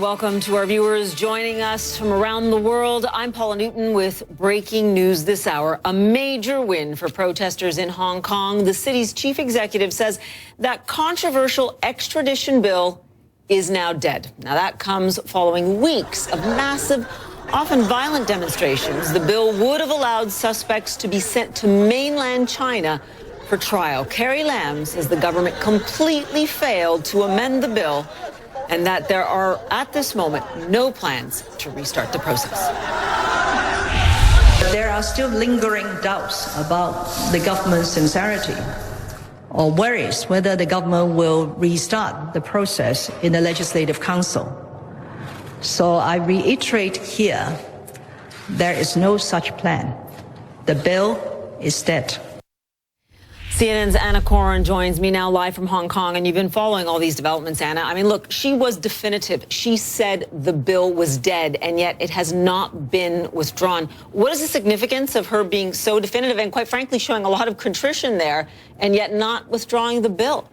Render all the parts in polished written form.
welcome to our viewers joining us from around the world. I'm Paula Newton with breaking news this hour. A major win for protesters in Hong Kong. The city's chief executive says that controversial extradition bill is now dead. Now, that comes following weeks of massive, often violent demonstrations. The bill would have allowed suspects to be sent to mainland China for trial. Carrie Lam says the government completely failed to amend the bill and that there are, at this moment, no plans to restart the process. There are still lingering doubts about the government's sincerity or worries whether the government will restart the process in the Legislative Council. So I reiterate here, there is no such plan. The bill is dead. CNN's Anna Coren joins me now live from Hong Kong, and you've been following all these developments, Anna. I mean, look, she was definitive. She said the bill was dead, and yet it has not been withdrawn. What is the significance of her being so definitive and, quite frankly, showing a lot of contrition there, and yet not withdrawing the bill?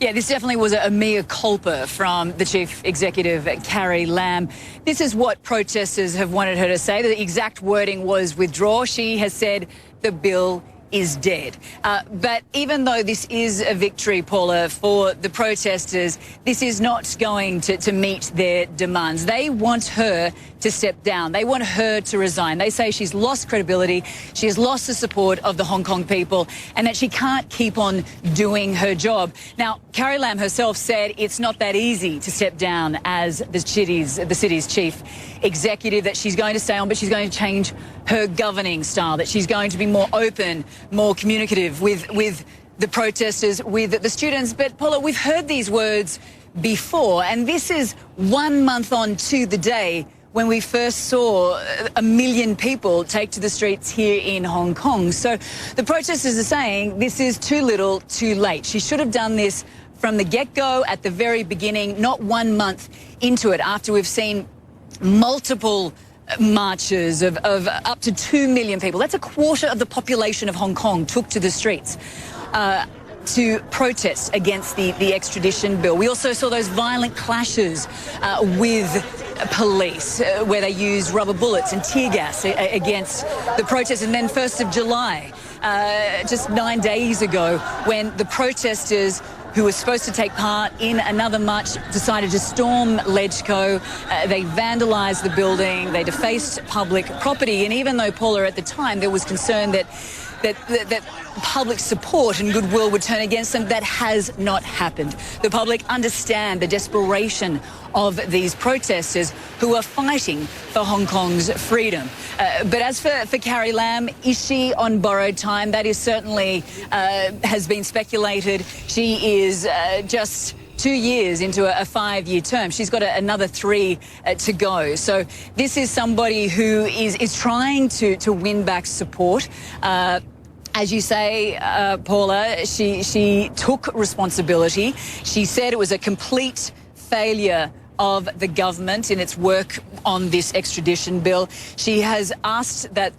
Yeah, this definitely was a mea culpa from the chief executive, Carrie Lam. This is what protesters have wanted her to say. The exact wording was withdraw. She has said the bill is dead. But even though this is a victory, Paula, for the protesters, this is not going to meet their demands. They want her to step down. They want her to resign. They say she's lost credibility, she has lost the support of the Hong Kong people, and that she can't keep on doing her job. Now, Carrie Lam herself said it's not that easy to step down as the city's chief executive, that she's going to stay on, but she's going to change her governing style, that she's going to be more open, more communicative with the protesters, with the students. But, Paula, we've heard these words before, and this is 1 month on to the day when we first saw 1 million people take to the streets here in Hong Kong. So the protesters are saying this is too little, too late. She should have done this from the get-go, at the very beginning, not 1 month into it, after we've seen multiple marches of up to 2 million people. That's a quarter of the population of Hong Kong took to the streets to protest against the extradition bill. We also saw those violent clashes with police where they used rubber bullets and tear gas against the protests. And then 1st of July, just 9 days ago, when the protesters who were supposed to take part in another march decided to storm LegCo. They vandalised the building, they defaced public property, and even though, Paula, at the time there was concern that public support and goodwill would turn against them, that has not happened. The public understand the desperation of these protesters who are fighting for Hong Kong's freedom. But as for Carrie Lam, is she on borrowed time? That is certainly has been speculated. She is just 2 years into a 5-year term. She's got another 3 to go. So this is somebody who is trying to win back support. As you say, Paula, she took responsibility. She said it was a complete failure of the government in its work on this extradition bill. She has asked that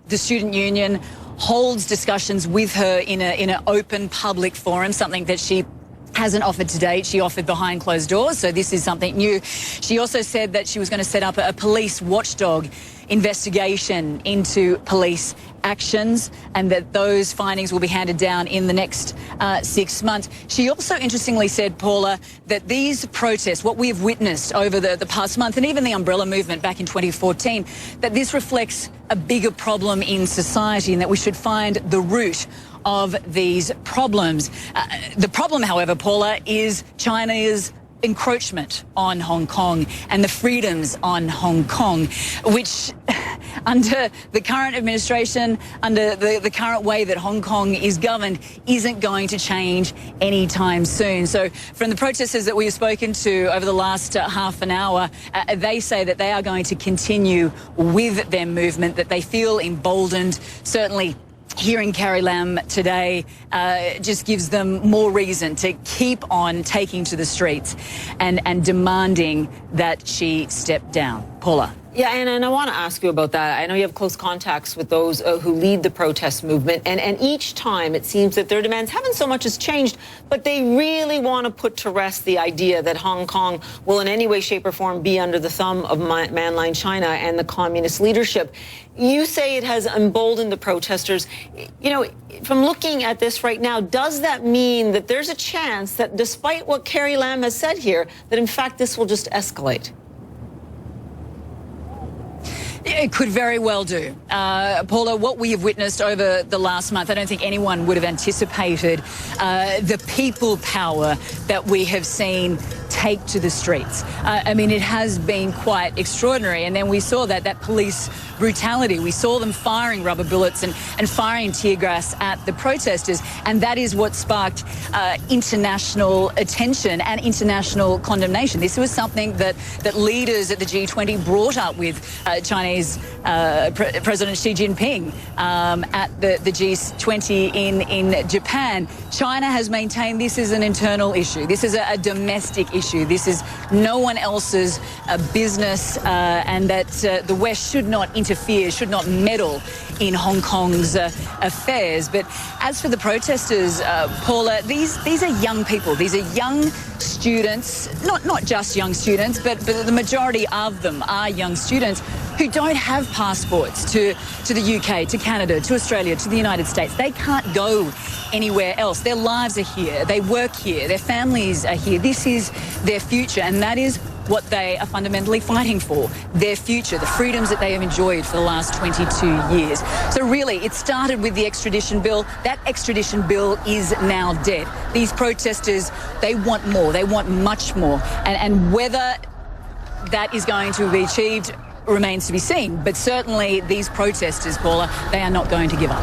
the student union holds discussions with her in an open public forum, something that she hasn't offered to date. She offered behind closed doors, so this is something new. She also said that she was going to set up a police watchdog investigation into police actions, and that those findings will be handed down in the next 6 months. She also interestingly said, Paula, that these protests, what we have witnessed over the past month, and even the umbrella movement back in 2014, that this reflects a bigger problem in society and that we should find the root of these problems. The problem, however, Paula, is China's encroachment on Hong Kong and the freedoms on Hong Kong, which under the current administration, under the current way that Hong Kong is governed, isn't going to change anytime soon. So from the protesters that we have spoken to over the last half an hour, they say that they are going to continue with their movement, that they feel emboldened. Certainly hearing Carrie Lam today just gives them more reason to keep on taking to the streets and demanding that she step down. Paula. Yeah, and I want to ask you about that. I know you have close contacts with those who lead the protest movement, and each time it seems that their demands haven't so much as changed, but they really want to put to rest the idea that Hong Kong will in any way, shape, or form be under the thumb of mainland China and the communist leadership. You say it has emboldened the protesters. You know, from looking at this right now, does that mean that there's a chance that despite what Carrie Lam has said here, that in fact this will just escalate? It could very well do. Paula, what we have witnessed over the last month, I don't think anyone would have anticipated the people power that we have seen take to the streets. I mean, it has been quite extraordinary. And then we saw that police brutality. We saw them firing rubber bullets and firing tear gas at the protesters. And that is what sparked international attention and international condemnation. This was something that leaders at the G20 brought up with Chinese President Xi Jinping at the G20 in Japan. China has maintained this is an internal issue. This is a domestic issue. This is no one else's business, and that the West should not interfere, should not meddle in Hong Kong's affairs. But as for the protesters, Paula, these are young people. These are young students, not just young students, but the majority of them are young students who don't have passports to the UK, to Canada, to Australia, to the United States. They can't go anywhere else. Their lives are here. They work here. Their families are here. This is their future, and that is what they are fundamentally fighting for, their future, the freedoms that they have enjoyed for the last 22 years. So really, it started with the extradition bill. That extradition bill is now dead. These protesters, they want more. They want much more. And whether that is going to be achieved remains to be seen. But certainly these protesters, Paula, they are not going to give up.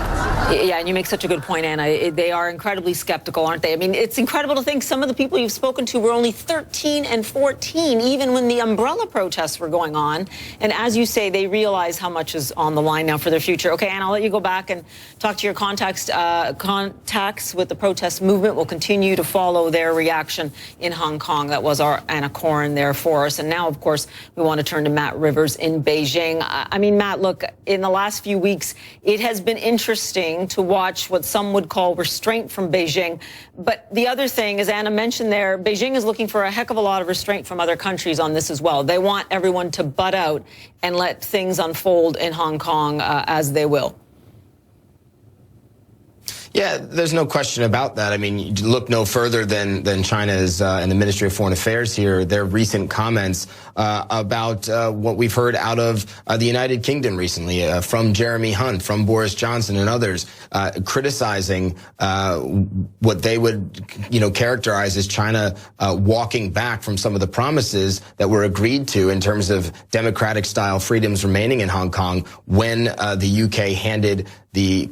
Yeah, and you make such a good point, Anna. They are incredibly skeptical, aren't they? I mean, it's incredible to think some of the people you've spoken to were only 13 and 14, even when the umbrella protests were going on. And as you say, they realize how much is on the line now for their future. Okay, Anna, I'll let you go back and talk to your contacts with the protest movement. We'll continue to follow their reaction in Hong Kong. That was our Anna Corin there for us. And now, of course, we want to turn to Matt Rivers in Beijing. I mean, Matt, look, in the last few weeks, it has been interesting to watch what some would call restraint from Beijing. But the other thing, as Anna mentioned there, Beijing is looking for a heck of a lot of restraint from other countries on this as well. They want everyone to butt out and let things unfold in Hong Kong as they will. Yeah, there's no question about that. I mean, you look no further than China's and the Ministry of Foreign Affairs here, their recent comments about what we've heard out of the United Kingdom recently from Jeremy Hunt, from Boris Johnson and others, criticizing what they would, characterize as China walking back from some of the promises that were agreed to in terms of democratic-style freedoms remaining in Hong Kong when the UK handed the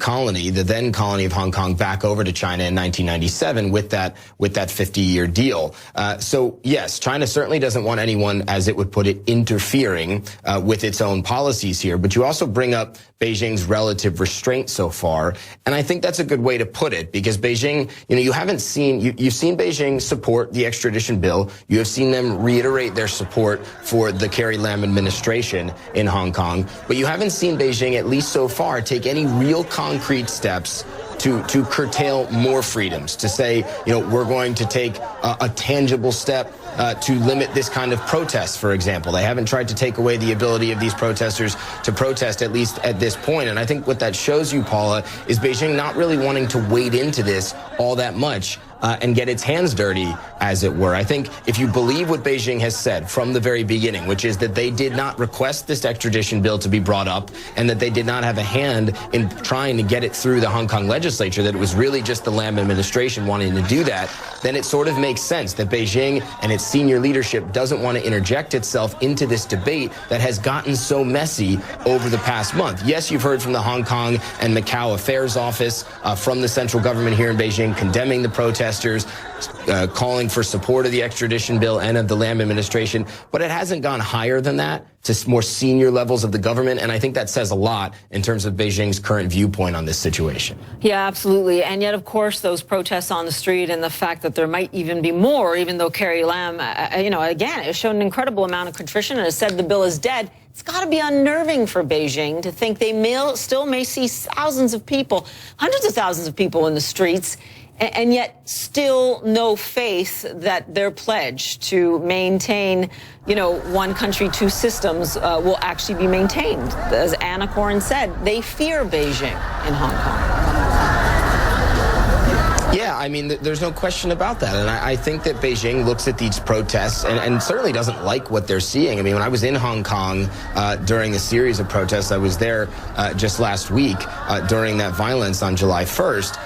then colony of Hong Kong back over to China in 1997 with that 50-year deal. So yes, China certainly doesn't want anyone, as it would put it, interfering with its own policies here. But you also bring up Beijing's relative restraint so far, and I think that's a good way to put it, because Beijing, you've seen Beijing support the extradition bill. You have seen them reiterate their support for the Carrie Lam administration in Hong Kong, but you haven't seen Beijing, at least so far, take any real concrete steps to curtail more freedoms, to say, we're going to take a tangible step to limit this kind of protest, for example. They haven't tried to take away the ability of these protesters to protest, at least at this point. And I think what that shows you, Paula, is Beijing not really wanting to wade into this all that much and get its hands dirty, as it were. I think if you believe what Beijing has said from the very beginning, which is that they did not request this extradition bill to be brought up and that they did not have a hand in trying to get it through the Hong Kong legislature, that it was really just the Lam administration wanting to do that, then it sort of makes sense that Beijing and its senior leadership doesn't want to interject itself into this debate that has gotten so messy over the past month. Yes, you've heard from the Hong Kong and Macau Affairs Office, from the central government here in Beijing, condemning the protesters, calling for support of the extradition bill and of the Lam administration, but it hasn't gone higher than that to more senior levels of the government, and I think that says a lot in terms of Beijing's current viewpoint on this situation. Yeah, absolutely. And yet, of course, those protests on the street and the fact that there might even be more, even though Carrie Lam, again, has shown an incredible amount of contrition and has said the bill is dead, It's got to be unnerving for Beijing to think they still may see thousands of people, hundreds of thousands of people in the streets, and yet still no faith that their pledge to maintain, one country, two systems will actually be maintained. As Anna Coren said, they fear Beijing in Hong Kong. Yeah, I mean, there's no question about that. And I think that Beijing looks at these protests and certainly doesn't like what they're seeing. I mean, when I was in Hong Kong during a series of protests, I was there just last week during that violence on July 1st.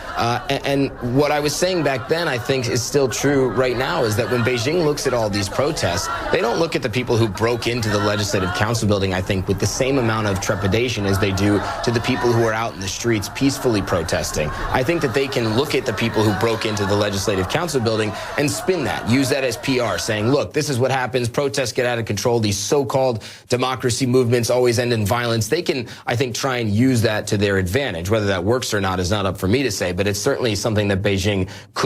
And what I was saying back then, I think, is still true right now, is that when Beijing looks at all these protests, they don't look at the people who broke into the Legislative Council building, I think, with the same amount of trepidation as they do to the people who are out in the streets peacefully protesting. I think that they can look at the people who broke into the Legislative Council building and spin that, use that as PR, saying, look, this is what happens. Protests get out of control. These so-called democracy movements always end in violence. They can, I think, try and use that to their advantage. Whether that works or not is not up for me to say, but it's certainly something that Beijing could